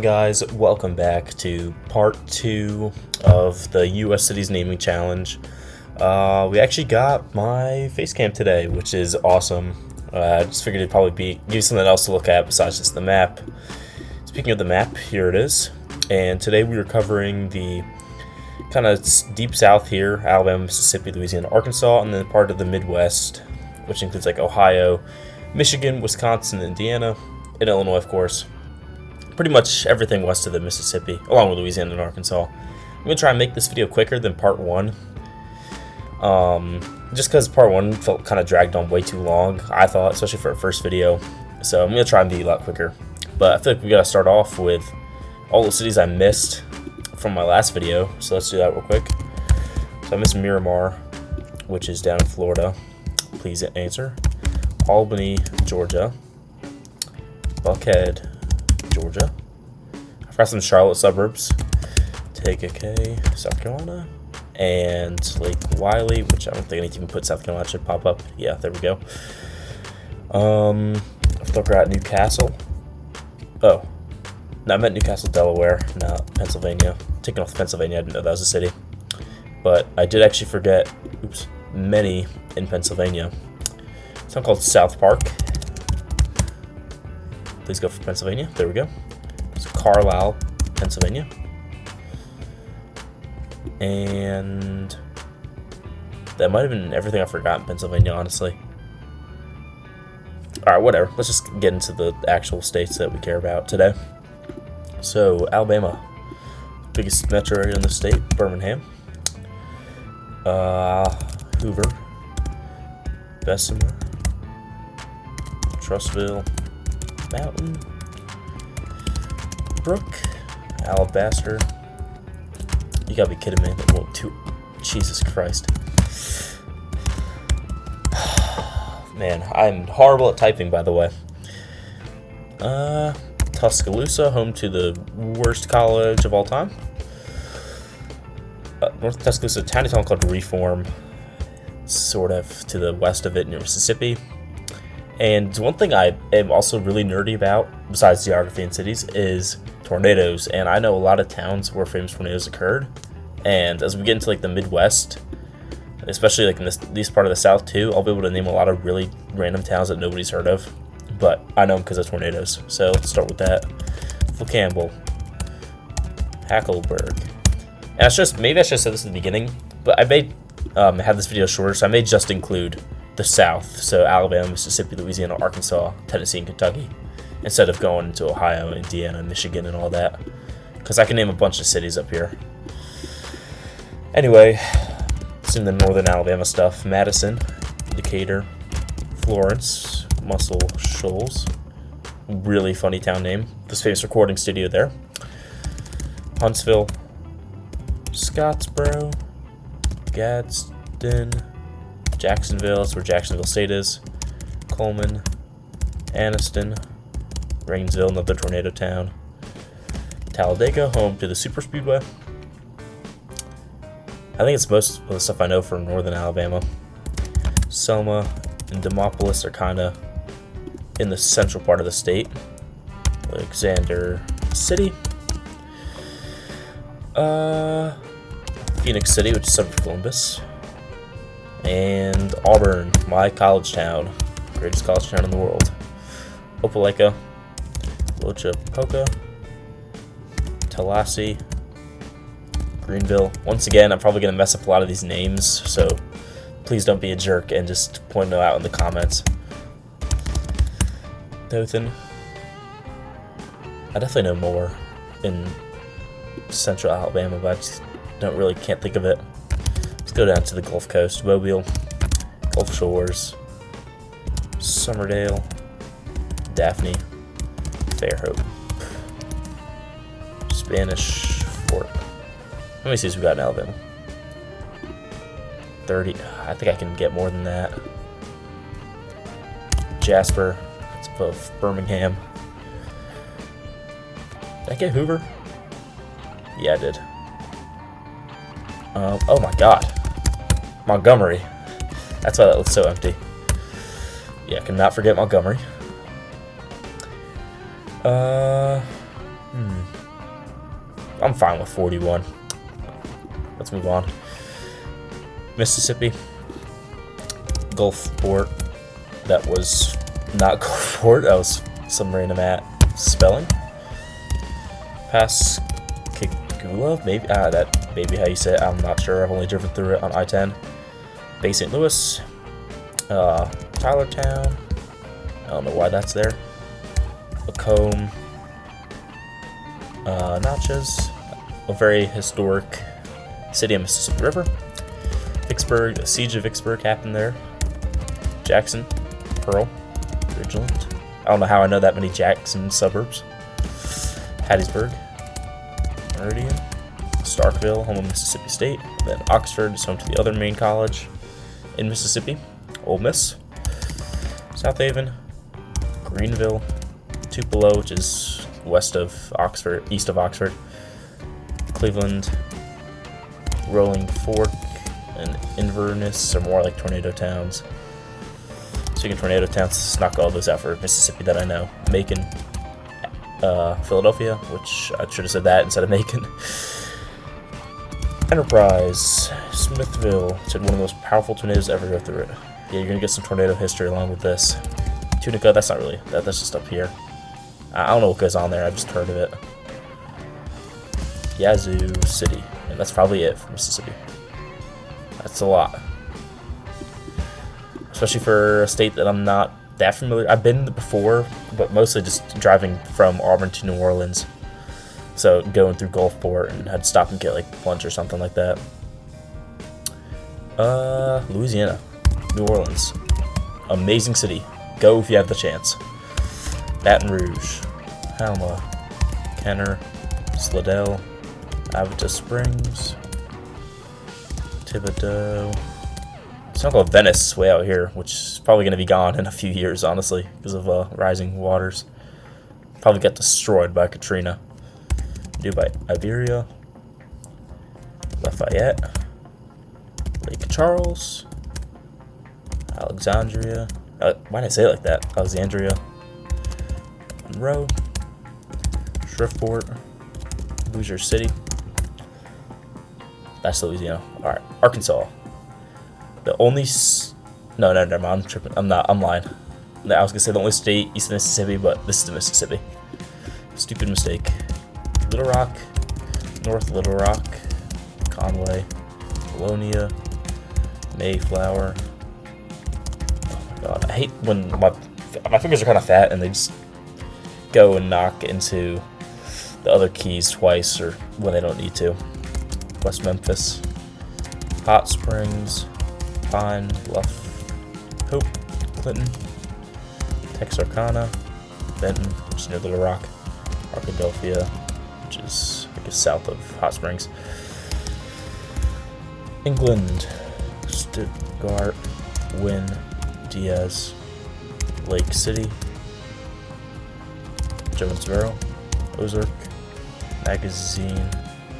Guys, welcome back to part 2 of the US Cities Naming Challenge. We actually got my face cam today, which is awesome. I just figured it'd probably give you something else to look at besides just the map. Speaking of the map, here it is. And today we are covering the kind of deep south here, Alabama, Mississippi, Louisiana, Arkansas, and then part of the Midwest, which includes like Ohio, Michigan, Wisconsin, Indiana, and Illinois, of course. Pretty much everything west of the Mississippi, along with Louisiana and Arkansas. I'm going to try and make this video quicker than part 1. Just because part 1 felt kind of dragged on way too long, I thought, especially for a first video. So I'm going to try and be a lot quicker. But I feel like we got to start off with all the cities I missed from my last video. So let's do that real quick. So I missed Miramar, which is down in Florida. Please answer. Albany, Georgia. Buckhead, Georgia. I forgot some Charlotte suburbs. Kankakee, South Carolina. And Lake Wylie, which I don't think anything you can put South Carolina should pop up. Yeah, there we go. I forgot Newcastle. Oh. No, I meant Newcastle, Delaware, not Pennsylvania. Taking off Pennsylvania, I didn't know that was a city. But I did actually forget, many in Pennsylvania. Something called South Park. Please go for Pennsylvania. There we go. It's Carlisle, Pennsylvania. And that might have been everything I forgot in Pennsylvania, honestly. Alright, whatever. Let's just get into the actual states that we care about today. So, Alabama. Biggest metro area in the state, Birmingham. Hoover. Bessemer. Trussville. Mountain, Brook, Alabaster. You gotta be kidding me. Jesus Christ. Man, I'm horrible at typing, by the way. Tuscaloosa, home to the worst college of all time. North Tuscaloosa, a tiny town called Reform, sort of to the west of it near Mississippi. And one thing I am also really nerdy about, besides geography and cities, is tornadoes. And I know a lot of towns where famous tornadoes occurred. And as we get into like the Midwest, especially like in this part of the South too, I'll be able to name a lot of really random towns that nobody's heard of. But I know them because of tornadoes. So let's start with that. Phil Campbell, Hackleburg. And maybe I should have said this in the beginning, but I may have this video shorter, so I may just include the South, so Alabama, Mississippi, Louisiana, Arkansas, Tennessee, and Kentucky, instead of going into Ohio, Indiana, Michigan, and all that, because I can name a bunch of cities up here. Anyway, it's in the northern Alabama stuff. Madison, Decatur, Florence, Muscle Shoals, really funny town name, this famous recording studio there. Huntsville, Scottsboro, Gadsden, Jacksonville, that's where Jacksonville State is. Coleman, Anniston, Rainsville, another tornado town. Talladega, home to the Super Speedway. I think it's most of the stuff I know from northern Alabama. Selma and Demopolis are kind of in the central part of the state. Alexander City. Phoenix City, which is suburb of Columbus. And Auburn, my college town, greatest college town in the world. Opelika, Lochapoka, Tallahassee, Greenville. Once again, I'm probably going to mess up a lot of these names, so please don't be a jerk and just point them out in the comments. Dothan. I definitely know more in central Alabama, but I just can't think of it. Let's go down to the Gulf Coast. Mobile, Gulf Shores, Summerdale, Daphne, Fairhope, Spanish Fork. Let me see what we got in Alabama. 30. I think I can get more than that. Jasper. That's above Birmingham. Did I get Hoover? Yeah, I did. Oh my god. Montgomery. That's why that looks so empty. Yeah, cannot forget Montgomery. I'm fine with 41. Let's move on. Mississippi. Gulfport. That was not Gulfport. That was some random spelling. Pascagoula, maybe that maybe how you say it. I'm not sure. I've only driven through it on I-10. Bay St. Louis. Tylertown. I don't know why that's there. Macomb. Natchez. A very historic city on Mississippi River. Vicksburg. The siege of Vicksburg happened there. Jackson. Pearl. Ridgeland. I don't know how I know that many Jackson suburbs. Hattiesburg. Meridian. Starkville, home of Mississippi State. Then Oxford is home to the other main college in Mississippi, Ole Miss. South Haven. Greenville. Tupelo, which is west of Oxford, east of Oxford. Cleveland. Rolling Fork and Inverness are more like tornado towns. Speaking of tornado towns, snuck all those out for Mississippi that I know. Macon, Philadelphia, which I should have said that instead of Macon. Enterprise, Smithville, said one of the most powerful tornadoes ever go through it. Yeah, you're gonna get some tornado history along with this. Tunica, that's not really, that's just up here. I don't know what goes on there, I've just heard of it. Yazoo City, and that's probably it for Mississippi. That's a lot. Especially for a state that I'm not that familiar. I've been before, but mostly just driving from Auburn to New Orleans. So going through Gulfport and had to stop and get like lunch or something like that. Louisiana, New Orleans, amazing city. Go if you have the chance. Baton Rouge, Alma, Kenner, Slidell, Avita Springs, Thibodaux. It's not called Venice way out here, which is probably going to be gone in a few years, honestly, because of rising waters. Probably got destroyed by Katrina. Due by Iberia, Lafayette, Lake Charles, Alexandria. Why did I say it like that? Alexandria, Monroe, Shreveport, Hoosier City. That's Louisiana. All right, Arkansas. The only no, never mind. I'm tripping. I'm lying. I was gonna say the only state east of Mississippi, but this is the Mississippi. Stupid mistake. Little Rock, North Little Rock, Conway, Colonia, Mayflower. Oh my god, I hate when my fingers are kind of fat and they just go and knock into the other keys twice or when they don't need to. West Memphis, Hot Springs, Pine Bluff, Hope, Clinton, Texarkana, Benton, which is near Little Rock, Arkadelphia, which is, I guess, south of Hot Springs, England, Stuttgart, Wynn, Diaz, Lake City, Jonesboro, Ozark, Magazine,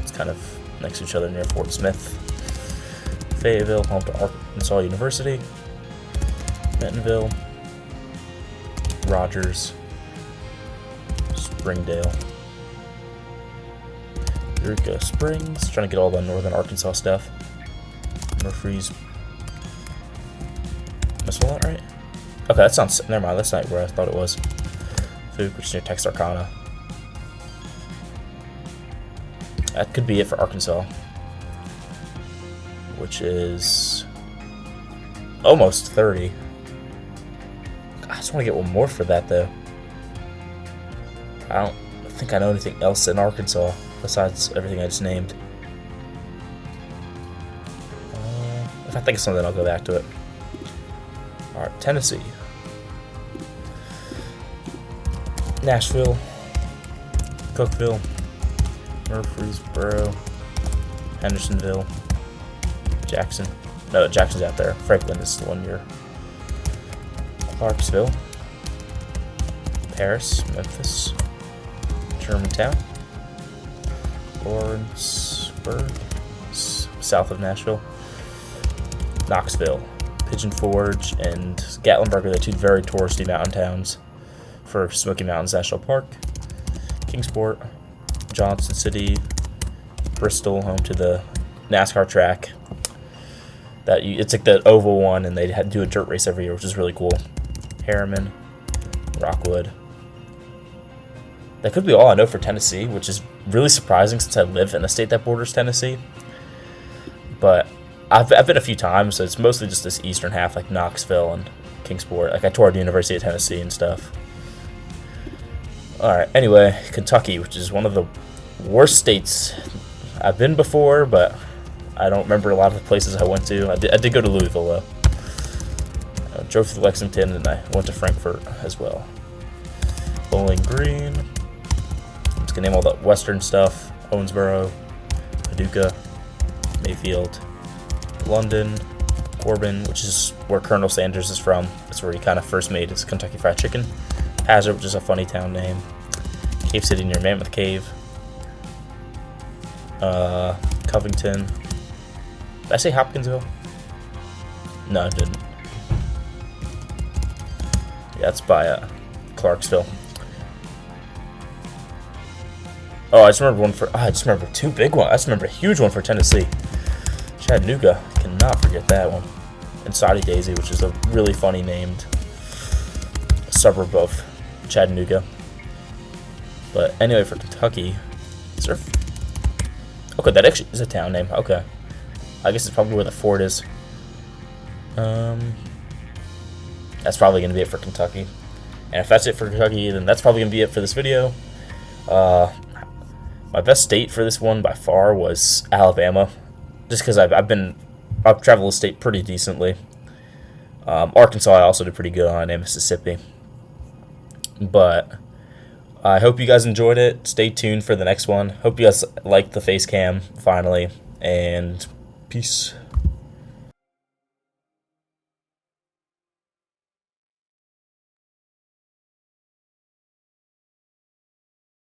it's kind of next to each other near Fort Smith, Fayetteville, home to Arkansas University, Bentonville, Rogers, Springdale, Eureka Springs, trying to get all the northern Arkansas stuff, Murfreesboro. Am I spelling that right? Okay, that sounds, never mind, that's not where I thought it was. Fuke, which is near Texarkana. That could be it for Arkansas, which is almost 30. I just want to get one more for that, though. I don't think I know anything else in Arkansas besides everything I just named. If I think of something, I'll go back to it. Alright, Tennessee. Nashville. Cookeville. Murfreesboro. Hendersonville. Jackson. No, Jackson's out there. Franklin is the one near. Clarksville. Paris. Memphis. Germantown. Lawrenceburg. South of Nashville. Knoxville. Pigeon Forge and Gatlinburg are the two very touristy mountain towns for Smoky Mountains National Park. Kingsport, Johnson City, Bristol, home to the NASCAR track. It's like the oval one, and they had to do a dirt race every year, which is really cool. Harriman, Rockwood. That could be all I know for Tennessee, which is really surprising since I live in a state that borders Tennessee. But I've been a few times, so it's mostly just this eastern half, like Knoxville and Kingsport. Like I toured the University of Tennessee and stuff. Alright, anyway, Kentucky, which is one of the worst states I've been before, but I don't remember a lot of the places I went to. I did go to Louisville, though. I drove through Lexington, and I went to Frankfort as well. Bowling Green. I'm just going to name all the western stuff. Owensboro, Paducah, Mayfield, London, Corbin, which is where Colonel Sanders is from. That's where he kind of first made his Kentucky Fried Chicken. Hazard, which is a funny town name. Cave City near Mammoth Cave. Covington. Did I say Hopkinsville? No, I didn't. Yeah, it's by Clarksville. Oh, I just remember two big ones. I just remember a huge one for Tennessee. Chattanooga. Cannot forget that one. And Soddy Daisy, which is a really funny named suburb of Chattanooga. But anyway, for Kentucky, is there... Okay, that actually is a town name. Okay. I guess it's probably where the fort is. That's probably going to be it for Kentucky. And if that's it for Kentucky, then that's probably going to be it for this video. My best state for this one by far was Alabama. Just because I've traveled the state pretty decently. Arkansas I also did pretty good on, and Mississippi. But I hope you guys enjoyed it. Stay tuned for the next one. Hope you guys liked the face cam finally. And peace.